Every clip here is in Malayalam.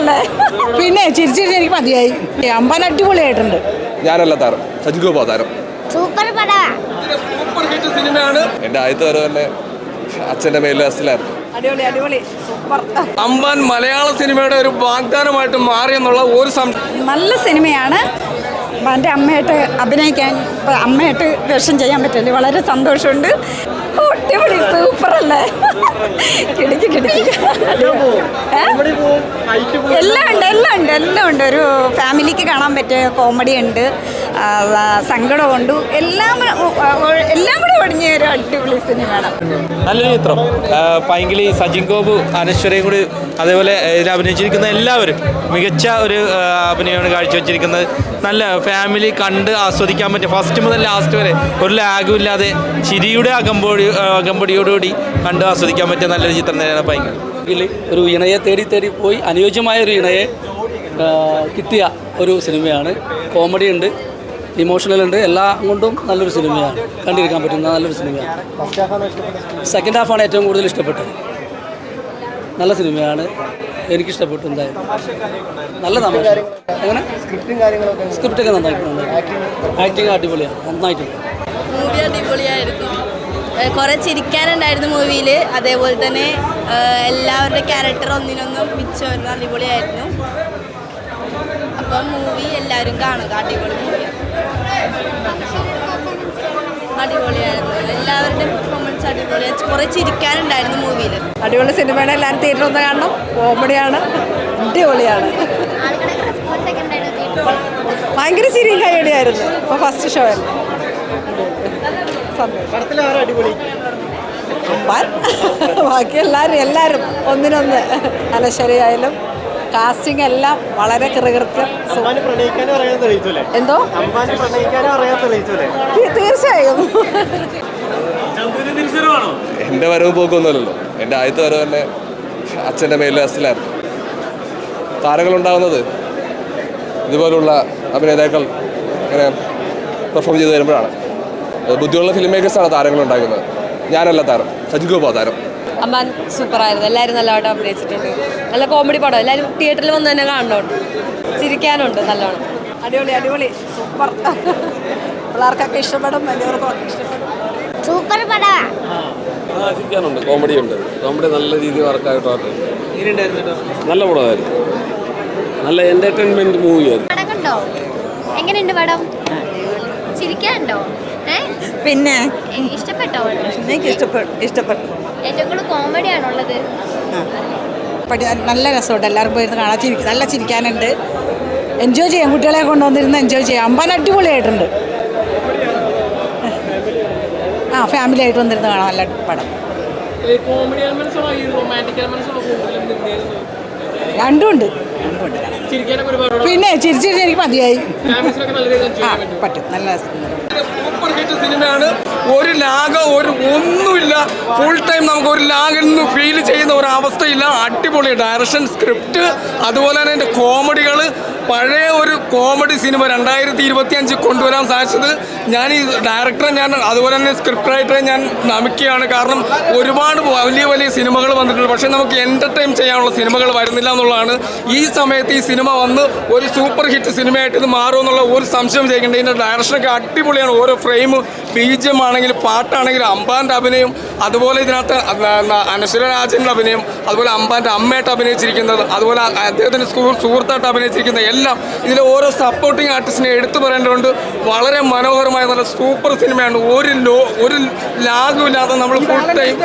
സൂപ്പറല്ലേ? പിന്നെ ചിരിച്ചിരിച്ച് എനിക്ക് മതിയായി. അമ്പാൻ അടിപൊളിയായിട്ടുണ്ട്. ഞാനല്ല താരം, സജിഗോപാ താരം. സൂപ്പർ സൂപ്പർ ഹിറ്റ് സിനിമയാണ്. എൻ്റെ ആദ്യത്തെ വരെ തന്നെ അച്ഛൻ്റെ മേലിൽ അസിലായിരുന്നു. അടിപൊളി അടിപൊളി സൂപ്പർ. അമ്പാൻ മലയാള സിനിമയുടെ ഒരു വാഗ്ദാനമായിട്ട് മാറിയെന്നുള്ള ഒരു നല്ല സിനിമയാണ്. എൻ്റെ അമ്മയായിട്ട് അഭിനയിക്കാൻ, അമ്മയായിട്ട് വേഷം ചെയ്യാൻ പറ്റില്ല. വളരെ സന്തോഷമുണ്ട്. അടിപൊളി സൂപ്പറല്ലേ? കിടക്കി എല്ലാം ഉണ്ട്. ഒരു ഫാമിലിക്ക് കാണാൻ പറ്റിയ കോമഡി ഉണ്ട്, സങ്കടമുണ്ട്, എല്ലാം കൂടെ ഒടിഞ്ഞ ഒരു അടിപൊളി സിനിമയാണ്. നല്ലൊരു ചിത്രം. പൈങ്കിളി, സജിൻ ഗോപു, അനശ്വരയും കൂടി, അതേപോലെ ഇതിൽ അഭിനയിച്ചിരിക്കുന്ന എല്ലാവരും മികച്ച ഒരു അഭിനയമാണ് കാഴ്ചവെച്ചിരിക്കുന്നത്. നല്ല ഫാമിലി കണ്ട് ആസ്വദിക്കാൻ പറ്റും. ഫസ്റ്റ് മുതൽ ലാസ്റ്റ് വരെ ഒരു ലാഗും ഇല്ലാതെ ചിരിയുടെ അകമ്പടിയോടുകൂടി കണ്ട് ആസ്വദിക്കാൻ പറ്റിയ നല്ലൊരു ചിത്രം തന്നെയാണ് പൈങ്കിളി. ഒരു ഇണയെ തേടി പോയി അനുയോജ്യമായ ഒരു ഇണയെ കിട്ടിയ ഒരു സിനിമയാണ്. കോമഡി ഉണ്ട്, ഇമോഷണൽ ഉണ്ട്, എല്ലാം കൊണ്ടും നല്ലൊരു സിനിമയാണ്. കണ്ടിരിക്കാൻ പറ്റുന്ന നല്ലൊരു സിനിമയാണ്. സെക്കൻഡ് ഹാഫാണ് ഏറ്റവും കൂടുതൽ ഇഷ്ടപ്പെട്ടത്. നല്ല സിനിമയാണ്, എനിക്കിഷ്ടപ്പെട്ടു. എന്തായാലും നല്ല തമാശ. എങ്ങനെ സ്ക്രിപ്റ്റൊക്കെ നന്നായിട്ടുണ്ട്. ആക്ടിങ് അടിപൊളിയാണ്, നന്നായിട്ടുണ്ട്. മൂവി അടിപൊളിയായിരുന്നു. കുറേ ചിരിക്കാനുണ്ടായിരുന്നു മൂവിയിൽ. അതേപോലെ തന്നെ എല്ലാവരുടെ ക്യാരക്ടർ ഒന്നിനൊന്നും മിച്ചമായിരുന്നു. അടിപൊളിയായിരുന്നു. അപ്പം മൂവി എല്ലാവരും കാണുക. അടിപൊളി മൂവിയാണ്. അടിപൊളിയായിരുന്നു. എല്ലാവരുടെയും പെർഫോമൻസ് അടിപൊളിയാണ്. കുറേ ചിരിക്കാനുണ്ടായിരുന്നു മൂവിയിൽ. അടിപൊളി സിനിമയാണ്. എല്ലാവരും തിയേറ്ററിൽ ഒന്ന് കാണണം. കോമഡിയാണ്, അടിപൊളിയാണ്. ഭയങ്കര ചിരിയും കൈയടിയായിരുന്നു. ഇപ്പോൾ ഫസ്റ്റ് ഷോ അല്ലേ. അമ്പാൻ, ബാക്കി എല്ലാവരും ഒന്നിനൊന്ന്. അനശ്വരയായാലും കാസ്റ്റിംഗ് എല്ലാം വളരെ കൃത്യം. എന്തോ തീർച്ചയായും. എൻ്റെ വരവ് പോക്കൊന്നുമല്ലല്ലോ. എൻ്റെ ആദ്യത്തെ വരവ് തന്നെ അച്ഛൻ്റെ മേലിൽ അസിലായിരുന്നു. താരങ്ങളുണ്ടാകുന്നത് ഇതുപോലുള്ള അഭിനേതാക്കൾ ഇങ്ങനെ പെർഫോം ചെയ്ത് വരുമ്പോഴാണ്. ബുദ്ധിയുള്ള ഫിലിം മേക്കേഴ്സാണ് താരങ്ങളുണ്ടാക്കുന്നത്. ഞാനല്ല താരം, സജിഗോപാ താരം. അമ്മാൻ സൂപ്പറായിരുന്നു. എല്ലാവരും നല്ലവണ്ണം അഭിനയിച്ചിട്ടുണ്ട്. നല്ല കോമഡി പടം. എല്ലാവരും തിയേറ്ററിൽ വന്ന് തന്നെ കാണുന്നുണ്ട്. ചിരിക്കാനുണ്ട് നല്ലോണം. അടിപൊളി സൂപ്പർ. പിള്ളേർക്കൊക്കെ ഇഷ്ടപ്പെടും, വലിയവർക്കൊക്കെ ഇഷ്ടപ്പെടും. സൂപ്പർ പടമാണ്. ചിരിക്കാനുണ്ട്, കോമഡിയുണ്ട്. കോമഡി നല്ല രീതിയിൽ വർക്കായിട്ടുണ്ട്. നല്ല പടമായിരുന്നു. നല്ല എൻ്റർടൈൻമെൻറ്റ് മൂവിയായിരുന്നു. പടം കണ്ടോ? എങ്ങനെയുണ്ട് പടം? ചിരിക്കാനുണ്ടോ? പിന്നെ ഇഷ്ടപ്പെട്ടോ? എനിക്ക് ഇഷ്ടപ്പെട്ടു. ഏറ്റവും കൂടുതൽ കോമഡിയാണുള്ളത്. നല്ല രസമുണ്ട്. എല്ലാവർക്കും പോയിരുന്ന് കാണാൻ. നല്ല ചിരിക്കാനുണ്ട്. എൻജോയ് ചെയ്യാം. കുട്ടികളെ കൊണ്ടുവന്നിരുന്ന് എൻജോയ് ചെയ്യാം. അമ്പാൻ അടിപൊളിയായിട്ടുണ്ട്. ഫാമിലി ആയിട്ട് വന്നിരുന്ന് കാണാം. നല്ല പടം. രണ്ടും ഉണ്ട്. പിന്നെ ചിരിച്ചിരിച്ച് എനിക്ക് മതിയായി. പറ്റും. നല്ല സൂപ്പർ ഹിറ്റ് സിനിമയാണ്. ഒരു ലാഗ് ഒന്നുമില്ല. ഫുൾ ടൈം നമുക്ക് ഒരു ലാഗെന്ന് ഫീൽ ചെയ്യുന്ന ഒരു അവസ്ഥയില്ല. അടിപൊളി ഡയറക്ഷൻ, സ്ക്രിപ്റ്റ്, അതുപോലെ തന്നെ എൻ്റെ കോമഡികൾ. പഴയ ഒരു കോമഡി സിനിമ 2025 കൊണ്ടുവരാൻ സാധിച്ചത് ഞാൻ ഈ ഡയറക്ടറെ, ഞാൻ അതുപോലെ തന്നെ സ്ക്രിപ്റ്റ് റൈറ്ററെ ഞാൻ നമിക്കുകയാണ്. കാരണം ഒരുപാട് വലിയ സിനിമകൾ വന്നിട്ടുണ്ട്. പക്ഷേ നമുക്ക് എൻ്റർടൈൻ ചെയ്യാനുള്ള സിനിമകൾ വരുന്നില്ല എന്നുള്ളതാണ്. ഈ സമയത്ത് ഈ സിനിമ വന്ന് ഒരു സൂപ്പർ ഹിറ്റ് സിനിമയായിട്ട് ഇത് മാറുമെന്നുള്ള ഒരു സംശയം ചെയ്യേണ്ട. ഇതിൻ്റെ ഡയറക്ഷനൊക്കെ അടിപൊളിയാണ്. ഓരോ ഫ്രെയിം, ബീജം ആണെങ്കിലും പാട്ടാണെങ്കിലും, അമ്പാൻ്റെ അഭിനയം, അതുപോലെ ഇതിനകത്ത് അനശ്വര രാജൻ്റെ അഭിനയം, അതുപോലെ അമ്പാൻ്റെ അമ്മയായിട്ട് അഭിനയിച്ചിരിക്കുന്നത്, അതുപോലെ അദ്ദേഹത്തിൻ്റെ സുഹൃത്തായിട്ട് അഭിനയിച്ചിരിക്കുന്ന എല്ലാം ഇതിലെ ഓരോ സപ്പോർട്ടിങ് ആർട്ടിസ്റ്റിനെ എടുത്തു പറയേണ്ടതുണ്ട്. വളരെ മനോഹരമായ നല്ല സൂപ്പർ സിനിമയാണ്. ഒരു ലാഗും ഇല്ലാതെ നമ്മൾ ഫുൾ ടൈം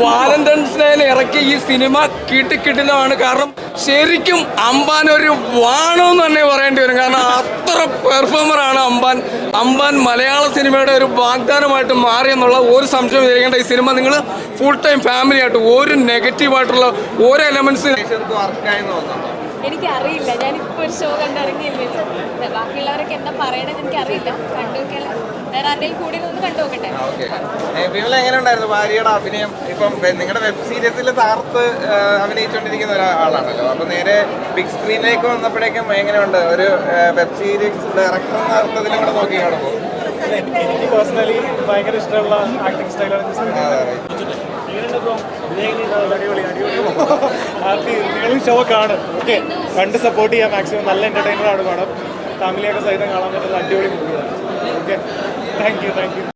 വാലന്റൈൻസ് ഡേയിൽ ഇറക്കി ഈ സിനിമ കിട്ടിലാണ്. കാരണം ശരിക്കും അമ്പാൻ ഒരു വാണമെന്ന് തന്നെ പറയേണ്ടി വരും. കാരണം അത്ര പെർഫോമറാണ് അമ്പാൻ മലയാള സിനിമയുടെ ഒരു വാഗ്ദാനമായിട്ട് മാറിയെന്നുള്ള ഒരു സംശയം ചെയ്യേണ്ട. ഈ സിനിമ നിങ്ങൾ ഫുൾ ടൈം ഫാമിലി ആയിട്ട് ഒരു നെഗറ്റീവായിട്ടുള്ള ഓരോ എലമെന്റ്സ് എനിക്കറിയില്ല. ഞാനിപ്പോൾ ഒരു ഷോ കണ്ടിറങ്ങിയില്ലേ. ബാക്കിയുള്ളവരൊക്കെ എന്താ പറയണമെന്ന് എനിക്കറിയില്ല. കണ്ടുനോക്കിയാൽ വേറെ ആരുടെയും കൂടി ഒന്ന് കണ്ടു നോക്കട്ടെ. എങ്ങനെ ഉണ്ടായിരുന്നു ഭാര്യയുടെ അഭിനയം? ഇപ്പം നിങ്ങളുടെ വെബ് സീരീസിൽ താർത്ത് അഭിനയിച്ചുകൊണ്ടിരിക്കുന്ന ഒരാളാണല്ലോ. അപ്പം നേരെ ബിഗ് സ്ക്രീനിലേക്ക് വന്നപ്പോഴേക്കും എങ്ങനെയുണ്ട്? ഒരു വെബ് സീരീസ് ഡയറക്ടർ എന്ന അർത്ഥത്തിലും കൂടെ നോക്കി കാണുമ്പോൾ എനിക്ക് പേഴ്സണലി ഭയങ്കര ഇഷ്ടമുള്ള ആക്ടിങ് സ്റ്റൈലാണ് ഹാപ്പി. നിങ്ങളും ഷോ കാണും. ഓക്കെ, കണ്ട് സപ്പോർട്ട് ചെയ്യാം. മാക്സിമം നല്ല എൻ്റർടൈനർ ആണ്. കാണാം, ഫാമിലിയൊക്കെ സഹിതം കാണാൻ പറ്റുന്ന അടിപൊളി മൂവിയാണ്. Okay, thank you.